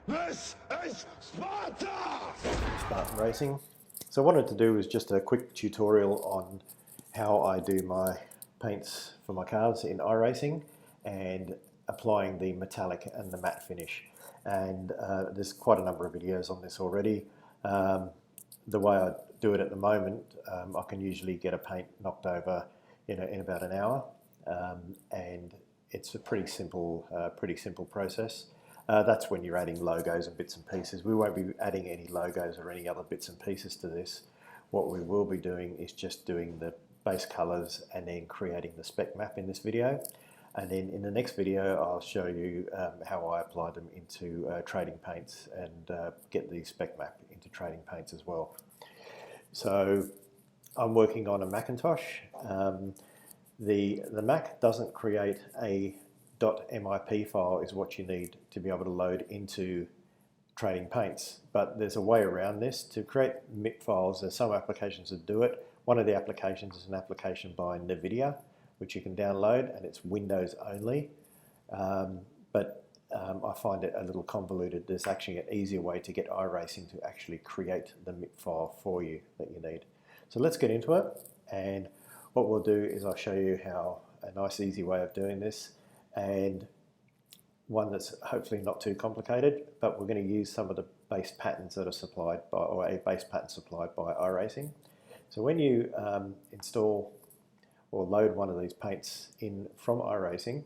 This is Sparta! Spartan Racing. So what I wanted to do was just a quick tutorial on how I do my paints for my cars in iRacing and applying the metallic and the matte finish. And there's quite a number of videos on this already. The way I do it at the moment, I can usually get a paint knocked over in about an hour, and it's a pretty simple process. That's when you're adding logos and bits and pieces. We won't be adding any logos or any other bits and pieces to this. What we will be doing is just doing the base colors and then creating the spec map in this video. And then in the next video, I'll show you how I apply them into trading paints and get the spec map into trading paints as well. So I'm working on a Macintosh. The Mac doesn't create a .mip file is what you need to be able to load into trading paints, but there's a way around this. To create MIP files, there's some applications that do it. One of the applications is an application by NVIDIA, which you can download, and it's Windows only, but I find it a little convoluted. There's actually an easier way to get iRacing to actually create the MIP file for you that you need. So let's get into it, and what we'll do is I'll show you how a nice easy way of doing this, and one that's hopefully not too complicated, but we're going to use some of the base patterns that are supplied by, or a base pattern supplied by iRacing. So when you install or load one of these paints in from iRacing,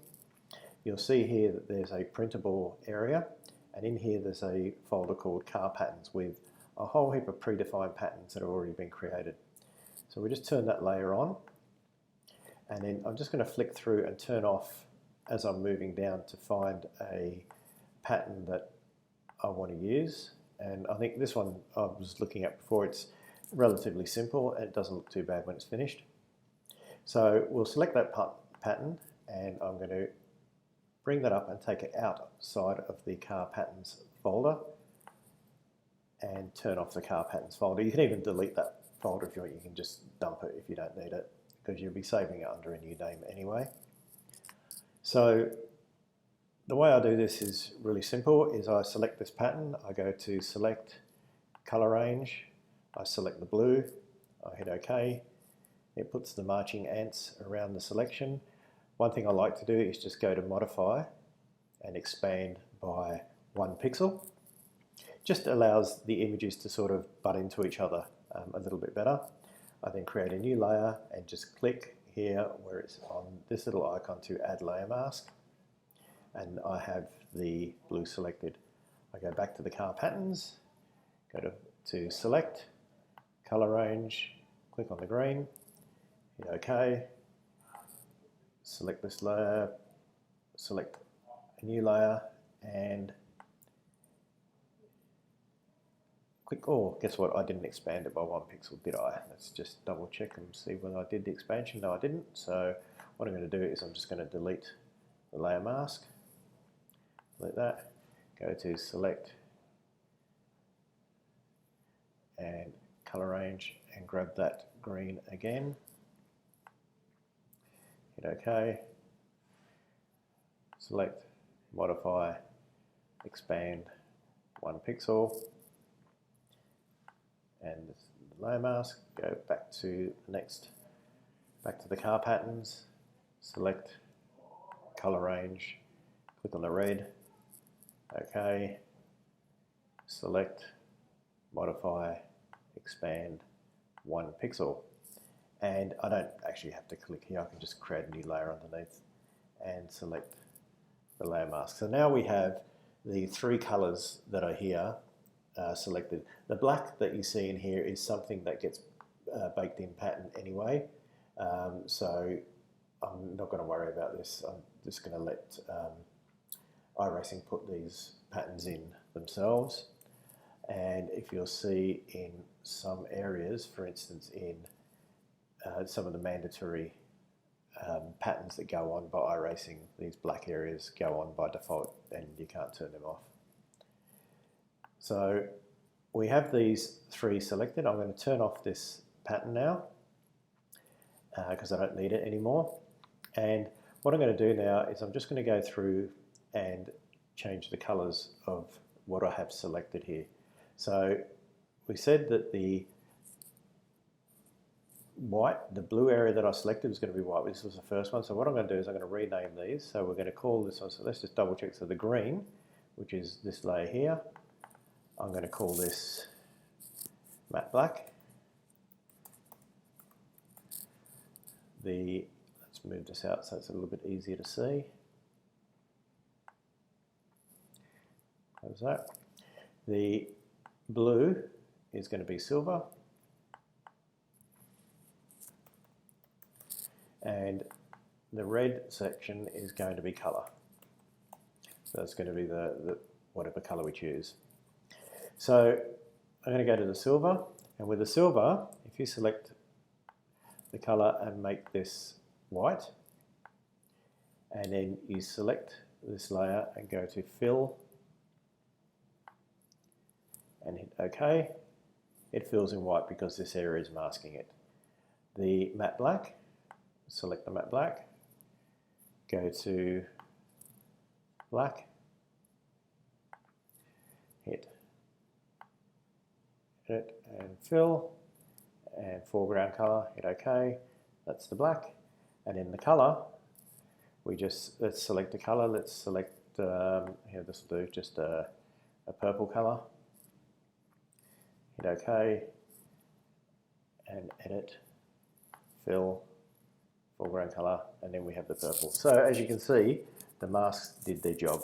you'll see here that there's a printable area, and in here there's a folder called car patterns with a whole heap of predefined patterns that have already been created. So we just turn that layer on, and then I'm just going to flick through and turn off as I'm moving down to find a pattern that I want to use. And I think this one I was looking at before, it's relatively simple and it doesn't look too bad when it's finished. So we'll select that pattern, and I'm going to bring that up and take it outside of the car patterns folder and turn off the car patterns folder. You can even delete that folder if you want. You can just dump it if you don't need it, because you'll be saving it under a new name anyway. So the way I do this is really simple. Is I select this pattern, I go to select, color range, I select the blue, I hit OK. It puts the marching ants around the selection. One thing I like to do is just go to modify and expand by 1 pixel. Just allows the images to sort of butt into each other a little bit better. I then create a new layer and just click here where it's on this little icon to add layer mask, and I have the blue selected. I go back to the car patterns, go to select, color range, click on the green, hit OK, select this layer, select a new layer, and click. Oh, guess what? I didn't expand it by 1 pixel, did I? Let's just double check and see whether I did the expansion. No, I didn't. So what I'm going to do is I'm just going to delete the layer mask. Delete that. Go to select and color range and grab that green again. Hit OK. Select, modify, expand 1 pixel. And the layer mask, go back to the next, back to the car patterns, select, color range, click on the red, OK, select, modify, expand 1 pixel. And I don't actually have to click here, I can just create a new layer underneath and select the layer mask. So now we have the 3 colors that are here selected. The black that you see in here is something that gets baked in pattern anyway, so I'm not going to worry about this. I'm just going to let iRacing put these patterns in themselves. And if you'll see in some areas, for instance in some of the mandatory patterns that go on by iRacing, these black areas go on by default and you can't turn them off. So we have these 3 selected. I'm going to turn off this pattern now because I don't need it anymore. And what I'm going to do now is I'm just going to go through and change the colors of what I have selected here. So we said that the white, the blue area that I selected was going to be white. This was the first one. So what I'm going to do is I'm going to rename these. So we're going to call this one, so let's just double check. So the green, which is this layer here, I'm going to call this matte black. Let's move this out so it's a little bit easier to see. How's that? The blue is going to be silver. And the red section is going to be color. So it's going to be the whatever color we choose. So I'm going to go to the silver, and with the silver, if you select the color and make this white, and then you select this layer and go to fill and hit OK, it fills in white because this area is masking it. The matte black, select the matte black, go to black, hit it and fill, and foreground color, hit OK, that's the black. And in the color, let's select a color, let's select, here this will do, just a purple color, hit OK, and edit, fill, foreground color, and then we have the purple. So as you can see, the masks did their job.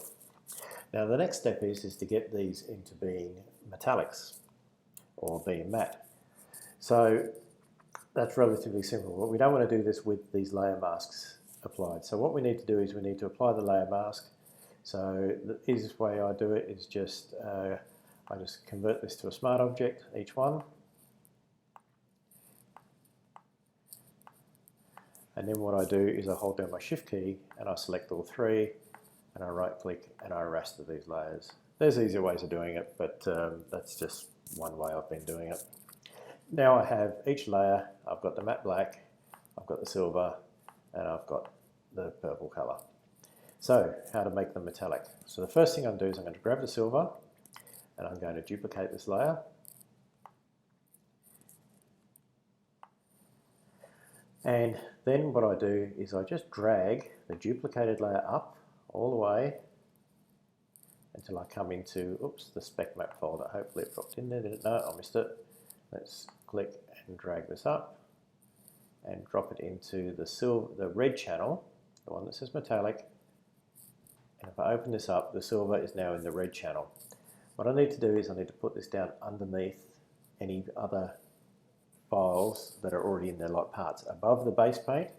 Now the next step is to get these into being metallics or being matte. So that's relatively simple, but we don't want to do this with these layer masks applied. So what we need to do is we need to apply the layer mask. So the easiest way I do it is just I just convert this to a smart object, each one. And then what I do is I hold down my shift key and I select all three, and I right click and I raster these layers. There's easier ways of doing it, but that's just one way I've been doing it. Now I have each layer, I've got the matte black, I've got the silver, and I've got the purple color. So how to make them metallic. So the first thing I'm going to do is I'm going to grab the silver and I'm going to duplicate this layer. And then what I do is I just drag the duplicated layer up all the way until I come into, oops, the Spec Map folder. Hopefully it dropped in there. No, I missed it. Let's click and drag this up and drop it into the red channel, the one that says metallic. And if I open this up, the silver is now in the red channel. What I need to do is I need to put this down underneath any other files that are already in there, like parts above the base paint,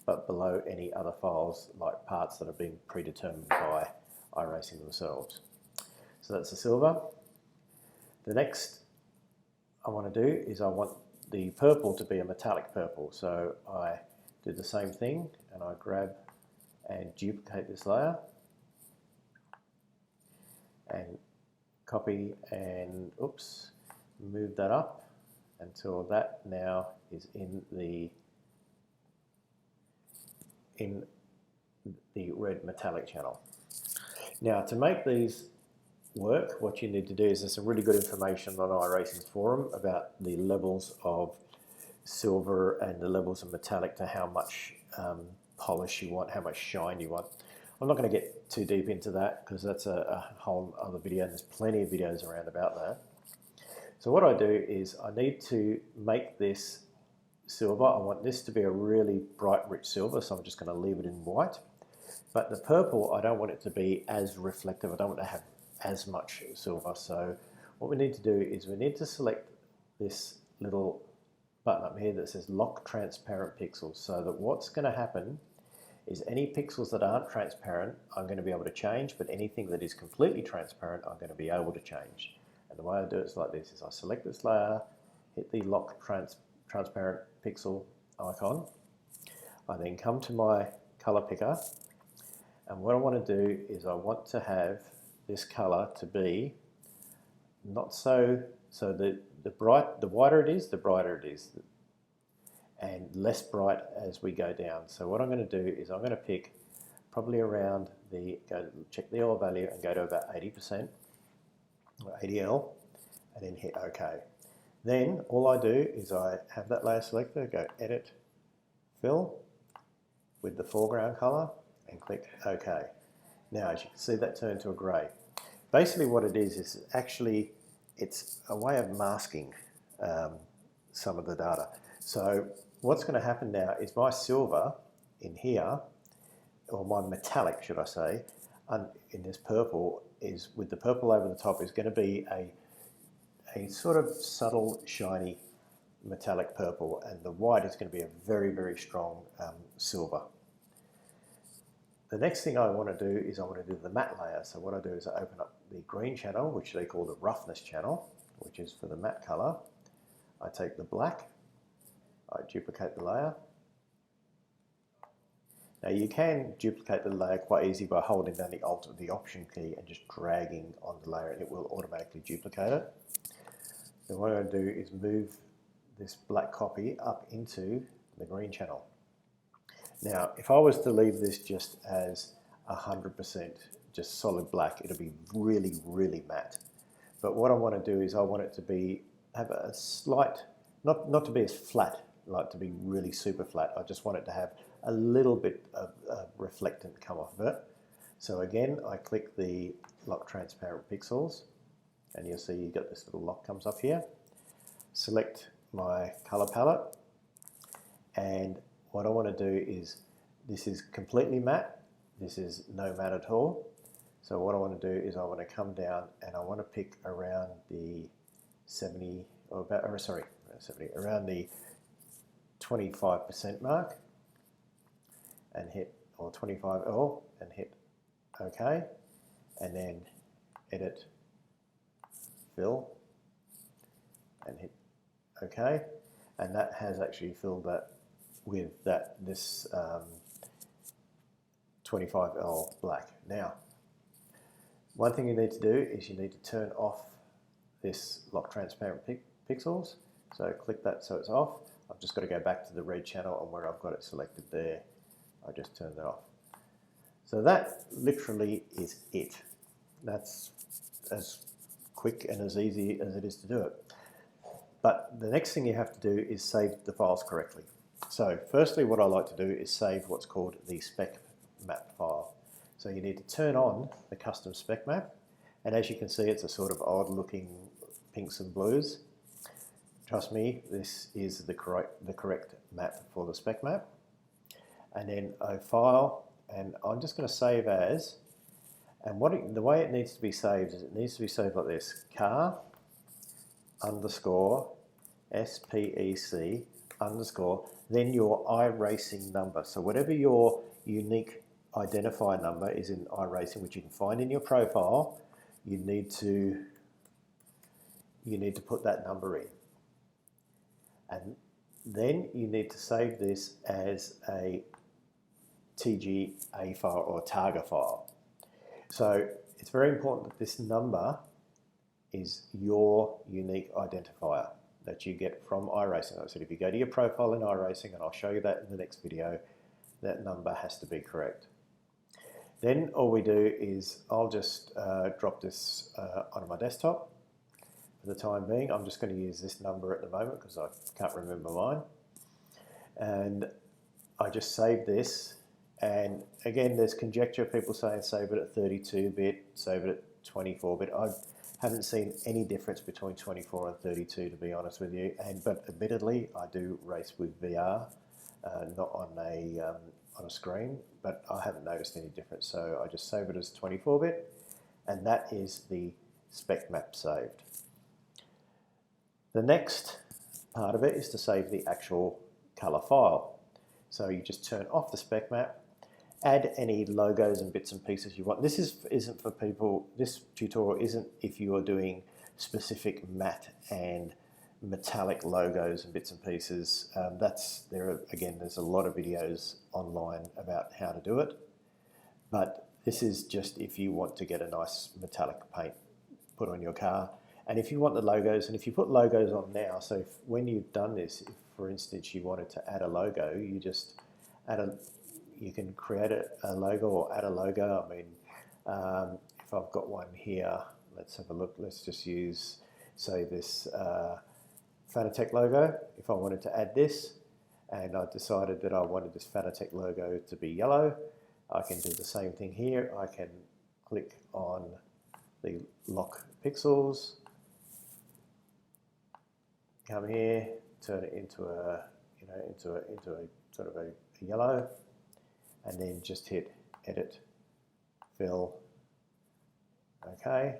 but below any other files like parts that have been predetermined by Iracing themselves. So that's the silver. The next I want to do is I want the purple to be a metallic purple. So I do the same thing and I grab and duplicate this layer and copy and move that up until that now is in the red metallic channel. Now to make these work, what you need to do is there's some really good information on Iracing's forum about the levels of silver and the levels of metallic to how much polish you want, how much shine you want. I'm not going to get too deep into that because that's a whole other video, and there's plenty of videos around about that. So what I do is I need to make this silver. I want this to be a really bright, rich silver, so I'm just going to leave it in white. But the purple, I don't want it to be as reflective. I don't want to have as much silver. So what we need to do is we need to select this little button up here that says Lock Transparent Pixels, so that what's going to happen is any pixels that aren't transparent I'm going to be able to change, but anything that is completely transparent I'm going to be able to change. And the way I do it is like this, is I select this layer, hit the Lock Transparent Pixel icon, I then come to my color picker, and what I want to do is I want to have this color to be not so the whiter it is, the brighter it is, and less bright as we go down. So what I'm going to do is I'm going to pick probably around check the oil value and go to about 80%. ADL, and then hit OK. Then all I do is I have that layer selected, go Edit, Fill with the foreground color, and click OK. Now, as you can see, that turned to a grey. Basically what it is actually, it's a way of masking some of the data. So what's going to happen now is my silver in here, or my metallic, should I say, in this purple, is with the purple over the top, is going to be a sort of subtle, shiny metallic purple, and the white is going to be a very, very strong silver. The next thing I want to do is I want to do the matte layer. So what I do is I open up the green channel, which they call the roughness channel, which is for the matte color. I take the black, I duplicate the layer. Now you can duplicate the layer quite easy by holding down the Alt or the Option key and just dragging on the layer, and it will automatically duplicate it. Then what I'm going to do is move this black copy up into the green channel. Now, if I was to leave this just as 100%, just solid black, it'll be really, really matte. But what I want to do is I want it to be, have a slight, not to be as flat, like to be really super flat. I just want it to have a little bit of reflectant come off of it. So again, I click the lock transparent pixels, and you'll see you got this little lock comes up here. Select my color palette, and what I want to do is, this is completely matte, this is no matte at all. So what I want to do is I want to come down and I want to pick around the 70, or about, or sorry, 70, around the 25% mark, and hit, or 25 all, and hit OK, and then Edit, Fill, and hit OK, and that has actually filled that with this 25L black. Now, one thing you need to do is you need to turn off this lock transparent pixels. So click that so it's off. I've just got to go back to the red channel, and where I've got it selected there, I just turned it off. So that literally is it. That's as quick and as easy as it is to do it. But the next thing you have to do is save the files correctly. So firstly, what I like to do is save what's called the Spec Map file. So you need to turn on the custom Spec Map, and as you can see, it's a sort of odd looking pinks and blues. Trust me, this is the correct map for the Spec Map. And then I file, and I'm just going to save as, and the way it needs to be saved is it needs to be saved like this: car underscore SPEC underscore, then your Iracing number. So whatever your unique identifier number is in Iracing, which you can find in your profile, you need to put that number in. And then you need to save this as a TGA file or Targa file. So it's very important that this number is your unique identifier that you get from Iracing. Like I said, if you go to your profile in Iracing, and I'll show you that in the next video, that number has to be correct. Then all we do is I'll just drop this onto my desktop. For the time being, I'm just going to use this number at the moment because I can't remember mine. And I just save this. And again, there's conjecture, people saying save it at 32-bit, save it at 24-bit. I haven't seen any difference between 24 and 32, to be honest with you. But admittedly, I do race with VR, not on a screen, but I haven't noticed any difference. So I just save it as 24-bit, and that is the Spec Map saved. The next part of it is to save the actual color file. So you just turn off the Spec Map, add any logos and bits and pieces you want. This isn't for people, this tutorial isn't if you are doing specific matte and metallic logos and bits and pieces. There's a lot of videos online about how to do it. But this is just if you want to get a nice metallic paint put on your car. And if you want the logos, and if you put logos on now, so when you've done this, if for instance you wanted to add a logo, you just you can create a logo or add a logo. I mean, if I've got one here, let's have a look. Let's just use, say, this Fanatec logo. If I wanted to add this, and I decided that I wanted this Fanatec logo to be yellow, I can do the same thing here. I can click on the lock pixels, come here, turn it into a, into a sort of a yellow, and then just hit edit, fill, okay,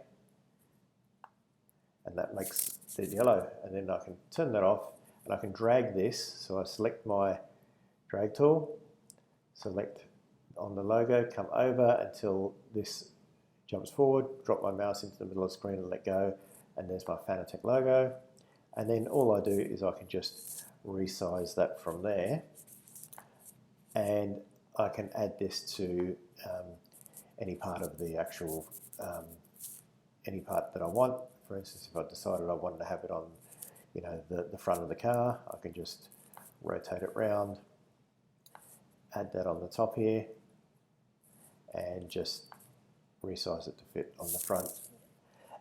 and that makes it yellow. And then I can turn that off, and I can drag this. So I select my drag tool, select on the logo, come over until this jumps forward, drop my mouse into the middle of the screen and let go, and there's my Fanatec logo. And then all I do is I can just resize that from there, and I can add this to any part of the actual, any part that I want. For instance, if I decided I wanted to have it on, the front of the car, I can just rotate it round, add that on the top here, and just resize it to fit on the front.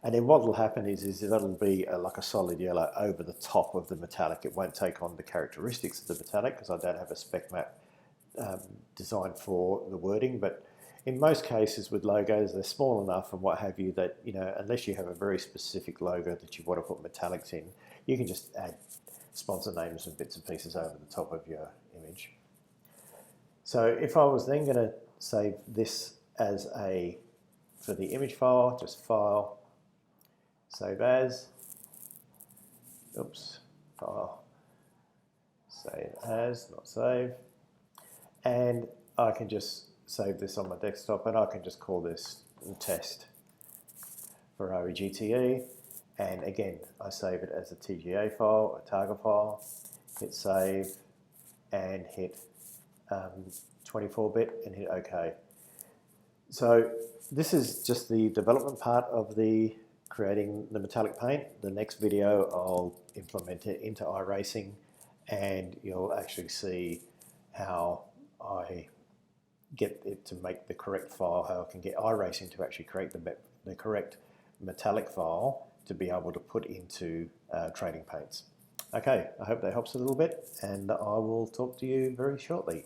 And then what will happen is that'll be like a solid yellow over the top of the metallic. It won't take on the characteristics of the metallic because I don't have a spec map designed for the wording. But in most cases with logos, they're small enough and what have you that, unless you have a very specific logo that you want to put metallics in, you can just add sponsor names and bits and pieces over the top of your image. So if I was then going to save this as for the image file, just file, save as, oops, file, save as, not save, and I can just save this on my desktop, and I can just call this test for REGTE, and again I save it as a TGA file, a target file, hit save, and hit 24-bit and hit OK. So this is just the development part of the creating the metallic paint. The next video I'll implement it into Iracing, and you'll actually see how I get it to make the correct file, how I can get Iracing to actually create the correct metallic file to be able to put into trading paints. Okay, I hope that helps a little bit, and I will talk to you very shortly.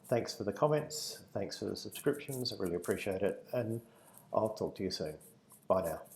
Thanks for the comments, thanks for the subscriptions, I really appreciate it, and I'll talk to you soon. Bye now.